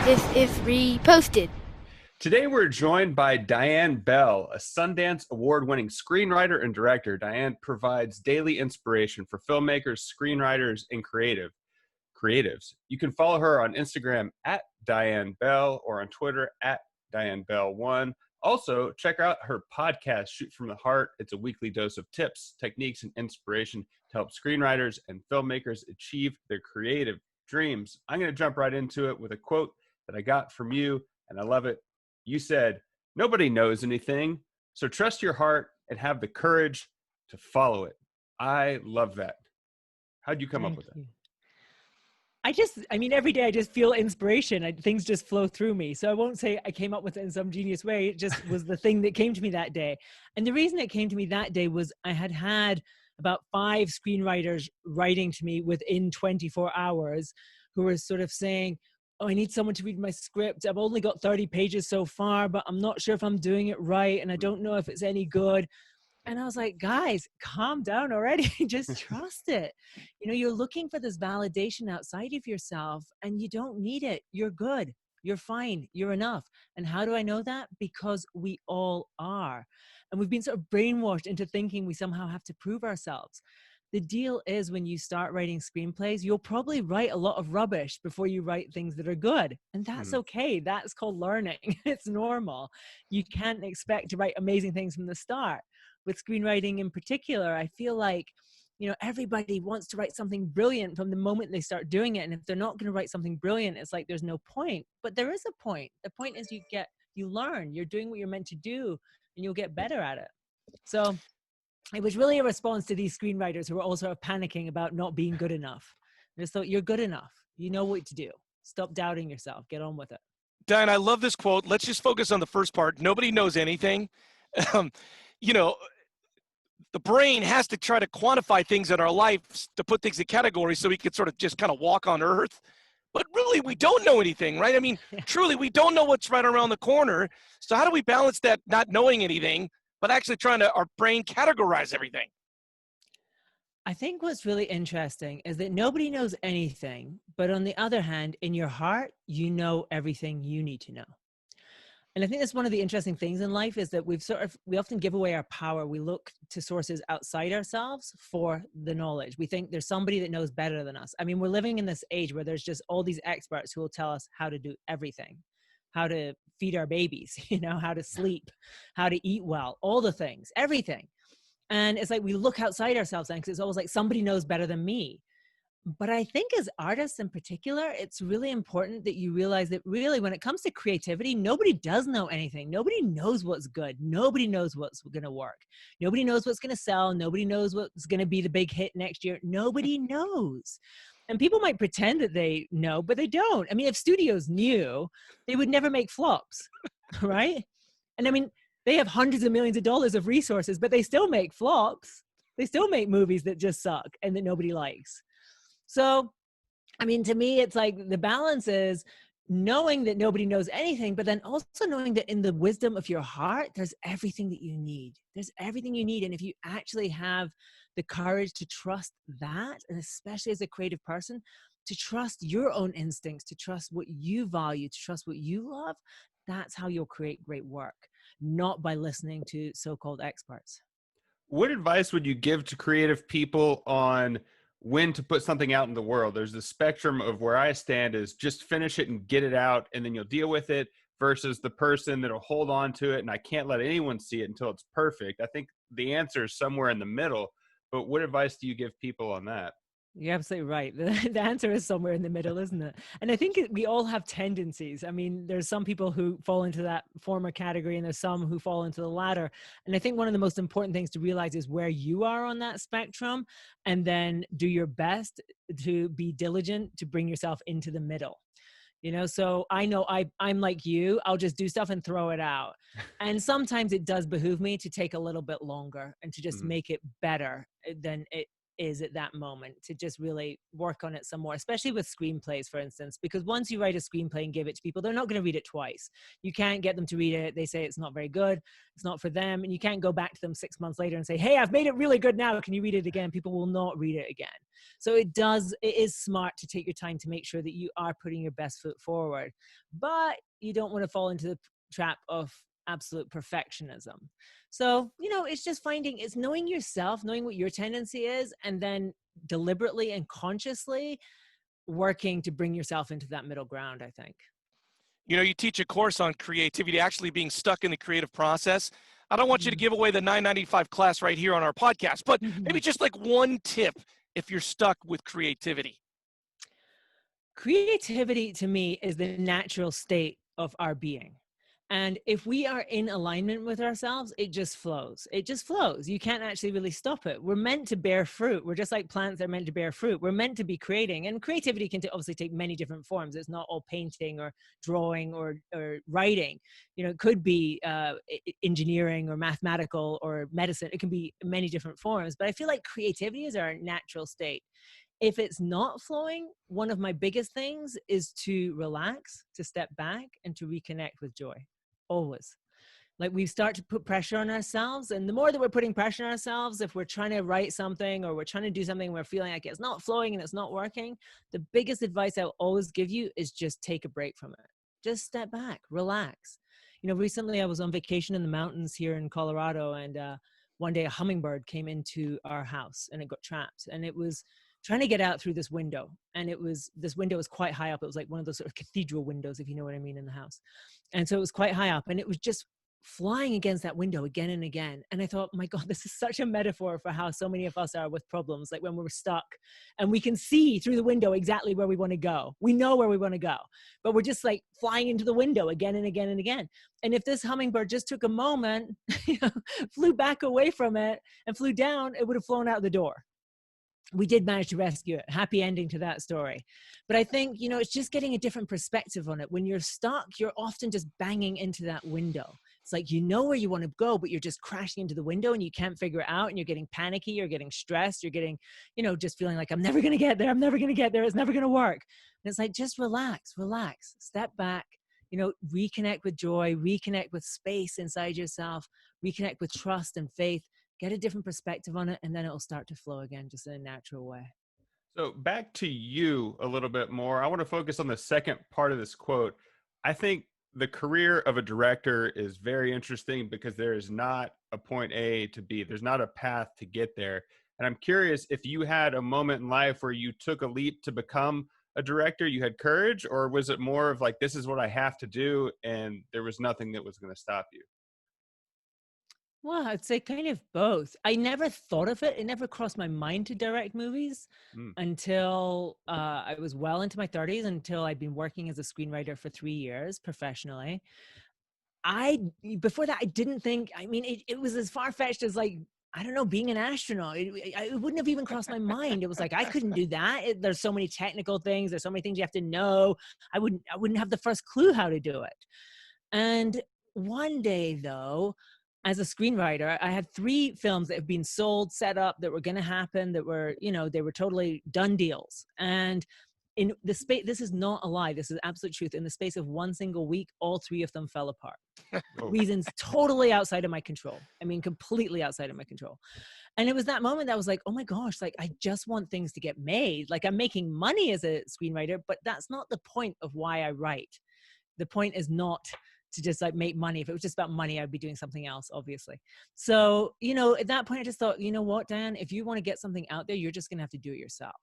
This is reposted. Today we're joined by Diane Bell, a Sundance Award-winning screenwriter and director. Diane provides daily inspiration for filmmakers, screenwriters, and creatives. You can follow her on Instagram at Diane Bell or on Twitter at Diane Bell1. Also, check out her podcast, Shoot from the Heart. It's a weekly dose of tips, techniques, and inspiration to help screenwriters and filmmakers achieve their creative dreams. I'm going to jump right into it with a quote that I got from you, and I love it. You said, "Nobody knows anything, so trust your heart and have the courage to follow it." I love that. How'd you come up with that? Every day I just feel inspiration. Things just flow through me. So I won't say I came up with it in some genius way. It just was the thing that came to me that day. And the reason it came to me that day was I had about 5 screenwriters writing to me within 24 hours who were sort of saying, "Oh, I need someone to read my script. I've only got 30 pages so far, but I'm not sure if I'm doing it right. And I don't know if it's any good." And I was like, guys, calm down already. Just trust it. You're looking for this validation outside of yourself and you don't need it. You're good. You're fine. You're enough. And how do I know that? Because we all are. And we've been sort of brainwashed into thinking we somehow have to prove ourselves. The deal is when you start writing screenplays, you'll probably write a lot of rubbish before you write things that are good. And that's okay. That's called learning. It's normal. You can't expect to write amazing things from the start. With screenwriting in particular, I feel like, everybody wants to write something brilliant from the moment they start doing it. And if they're not going to write something brilliant, it's like there's no point. But there is a point. The point is you learn. You're doing what you're meant to do, and you'll get better at it. So it was really a response to these screenwriters who were all sort of panicking about not being good enough. I just thought, you're good enough. You know what to do. Stop doubting yourself. Get on with it. Diane, I love this quote. Let's just focus on the first part. Nobody knows anything. The brain has to try to quantify things in our lives to put things in categories so we could sort of just kind of walk on earth. But really, we don't know anything, right? I mean, truly, we don't know what's right around the corner. So how do we balance that not knowing anything, but actually trying to, our brain categorize everything? I think what's really interesting is that nobody knows anything, but on the other hand, in your heart, you know everything you need to know. And I think that's one of the interesting things in life is that we often give away our power. We look to sources outside ourselves for the knowledge. We think there's somebody that knows better than us. I mean, we're living in this age where there's just all these experts who will tell us how to do everything, how to feed our babies, how to sleep, how to eat well, all the things, everything. And it's like we look outside ourselves and it's always like somebody knows better than me. But I think as artists in particular, it's really important that you realize that really when it comes to creativity, nobody does know anything. Nobody knows what's good. Nobody knows what's going to work. Nobody knows what's going to sell. Nobody knows what's going to be the big hit next year. Nobody knows. And people might pretend that they know, but they don't. I mean, if studios knew, they would never make flops, right? And I mean, they have hundreds of millions of dollars of resources, but they still make flops. They still make movies that just suck and that nobody likes. So, I mean, to me, it's like the balance is knowing that nobody knows anything, but then also knowing that in the wisdom of your heart, there's everything that you need. There's everything you need. And if you actually have the courage to trust that, and especially as a creative person, to trust your own instincts, to trust what you value, to trust what you love, that's how you'll create great work, not by listening to so-called experts. What advice would you give to creative people on when to put something out in the world? There's the spectrum of where I stand is just finish it and get it out and then you'll deal with it versus the person that'll hold on to it and I can't let anyone see it until it's perfect. I think the answer is somewhere in the middle, but what advice do you give people on that? You're absolutely right. The answer is somewhere in the middle, isn't it? And I think we all have tendencies. I mean, there's some people who fall into that former category and there's some who fall into the latter. And I think one of the most important things to realize is where you are on that spectrum and then do your best to be diligent to bring yourself into the middle. So I know I'm like you, I'll just do stuff and throw it out. And sometimes it does behoove me to take a little bit longer and to just make it better than it is at that moment to just really work on it some more, especially with screenplays, for instance, because once you write a screenplay and give it to people, they're not going to read it twice. You can't get them to read it. They say it's not very good. It's not for them. And you can't go back to them 6 months later and say, hey, I've made it really good now. Can you read it again? People will not read it again. So it is smart to take your time to make sure that you are putting your best foot forward, but you don't want to fall into the trap of absolute perfectionism. So, it's just it's knowing yourself, knowing what your tendency is, and then deliberately and consciously working to bring yourself into that middle ground, I think. You teach a course on creativity, actually being stuck in the creative process. I don't want you to give away the $9.95 class right here on our podcast, but maybe just like one tip if you're stuck with creativity. Creativity to me is the natural state of our being. And if we are in alignment with ourselves, it just flows. It just flows. You can't actually really stop it. We're meant to bear fruit. We're just like plants that are meant to bear fruit. We're meant to be creating. And creativity can obviously take many different forms. It's not all painting or drawing or writing. It could be engineering or mathematical or medicine. It can be many different forms. But I feel like creativity is our natural state. If it's not flowing, one of my biggest things is to relax, to step back, and to reconnect with joy. Always. Like, we start to put pressure on ourselves, and the more that we're putting pressure on ourselves, if we're trying to write something or we're trying to do something and we're feeling like it's not flowing and it's not working, the biggest advice I'll always give you is just take a break from it. Just step back, relax. Recently I was on vacation in the mountains here in Colorado, and one day a hummingbird came into our house and it got trapped, and it was trying to get out through this window. And this window was quite high up. It was like one of those sort of cathedral windows, if you know what I mean, in the house. And so it was quite high up, and it was just flying against that window again and again. And I thought, my God, this is such a metaphor for how so many of us are with problems. Like when we're stuck and we can see through the window exactly where we want to go. We know where we want to go, but we're just like flying into the window again and again and again. And if this hummingbird just took a moment, flew back away from it and flew down, it would have flown out the door. We did manage to rescue it. Happy ending to that story. But I think, it's just getting a different perspective on it. When you're stuck, you're often just banging into that window. It's like, where you want to go, but you're just crashing into the window and you can't figure it out, and you're getting panicky, you're getting stressed, you're getting, just feeling like I'm never going to get there. I'm never going to get there. It's never going to work. And it's like, just relax, step back, reconnect with joy, reconnect with space inside yourself, reconnect with trust and faith. Get a different perspective on it, and then it'll start to flow again, just in a natural way. So back to you a little bit more. I want to focus on the second part of this quote. I think the career of a director is very interesting because there is not a point A to B. There's not a path to get there. And I'm curious if you had a moment in life where you took a leap to become a director, you had courage, or was it more of like, this is what I have to do, and there was nothing that was going to stop you? Well, I'd say kind of both. I never thought of it. It never crossed my mind to direct movies until I was well into my 30s, until I'd been working as a screenwriter for 3 years professionally. Before that, I didn't think, it was as far-fetched as like, I don't know, being an astronaut. It wouldn't have even crossed my mind. It was like, I couldn't do that. There's so many technical things. There's so many things you have to know. I wouldn't have the first clue how to do it. And one day though, as a screenwriter, I had 3 films that have been sold, set up, that were going to happen, that were, they were totally done deals. And in the space, this is not a lie, this is absolute truth. In the space of one single week, all 3 of them fell apart. Reasons totally outside of my control. Completely outside of my control. And it was that moment that I was like, oh my gosh, like I just want things to get made. Like I'm making money as a screenwriter, but that's not the point of why I write. The point is not to just like make money. If it was just about money, I'd be doing something else, obviously. So, at that point I just thought, you know what, Dan, if you want to get something out there, you're just going to have to do it yourself.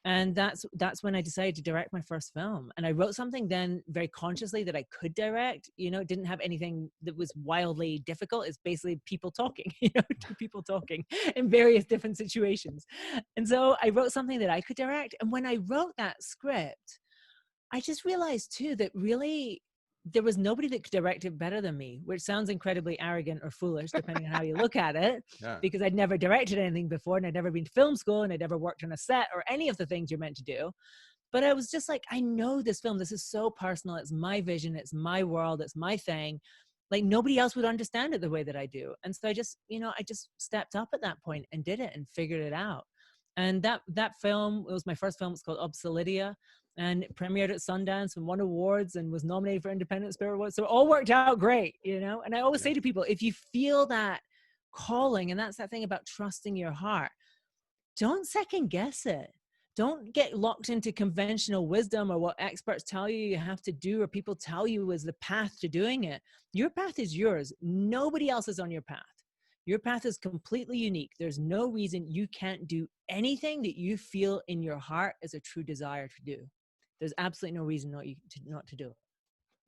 And that's when I decided to direct my first film. And I wrote something then very consciously that I could direct. It didn't have anything that was wildly difficult. It's basically people talking, 2 people talking in various different situations. And so I wrote something that I could direct. And when I wrote that script, I just realized too that really there was nobody that could direct it better than me, which sounds incredibly arrogant or foolish, depending on how you look at it, because I'd never directed anything before, and I'd never been to film school, and I'd never worked on a set or any of the things you're meant to do. But I was just like, I know this film, this is so personal. It's my vision. It's my world. It's my thing. Like nobody else would understand it the way that I do. And so I just stepped up at that point and did it and figured it out. And that film, it was my first film. It's called Obsoletia, and it premiered at Sundance and won awards and was nominated for Independent Spirit Awards. So it all worked out great, you know. And I always say to people, if you feel that calling, and that's that thing about trusting your heart, don't second guess it. Don't get locked into conventional wisdom or what experts tell you have to do or people tell you is the path to doing it. Your path is yours. Nobody else is on your path. Your path is completely unique. There's no reason you can't do anything that you feel in your heart is a true desire to do. There's absolutely no reason not to do it.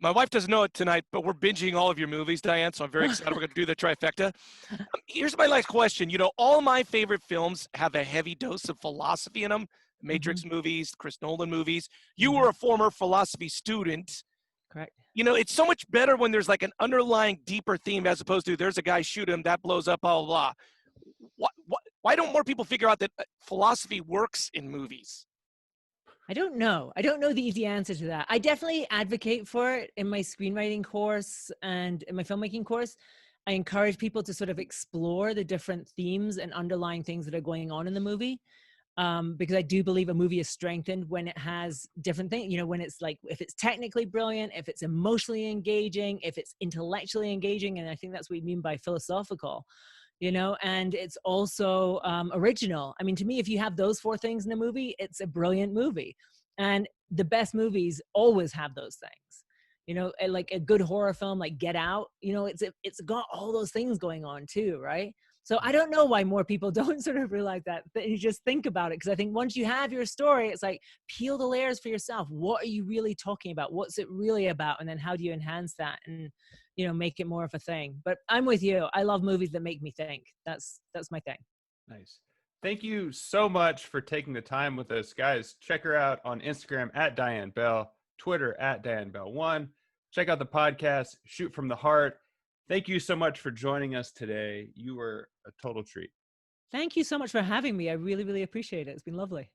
My wife doesn't know it tonight, but we're binging all of your movies, Diane, so I'm very excited we're going to do the trifecta. Here's my last question. You know, all my favorite films have a heavy dose of philosophy in them. Matrix movies, Chris Nolan movies. You were a former philosophy student. Correct. You know, it's so much better when there's like an underlying deeper theme as opposed to there's a guy shoot him, that blows up, blah, blah, blah. Why don't more people figure out that philosophy works in movies? I don't know. I don't know the easy answer to that. I definitely advocate for it in my screenwriting course and in my filmmaking course. I encourage people to sort of explore the different themes and underlying things that are going on in the movie. Because I do believe a movie is strengthened when it has different things, you know, when it's like, if it's technically brilliant, if it's emotionally engaging, if it's intellectually engaging. And I think that's what we mean by philosophical, you know, and it's also original. I mean, to me, if you have those four things in a movie, it's a brilliant movie. And the best movies always have those things. You know, like a good horror film like Get Out, you know, it's got all those things going on too, right? So I don't know why more people don't sort of realize that you just think about it. Because I think once you have your story, it's like peel the layers for yourself. What are you really talking about? What's it really about? And then how do you enhance that and, you know, make it more of a thing? But I'm with you. I love movies that make me think. That's my thing. Nice. Thank you so much for taking the time with us, guys. Check her out on Instagram at Diane Bell, Twitter at Diane Bell 1. Check out the podcast, Shoot from the Heart. Thank you so much for joining us today. You were a total treat. Thank you so much for having me. I really, really appreciate it. It's been lovely.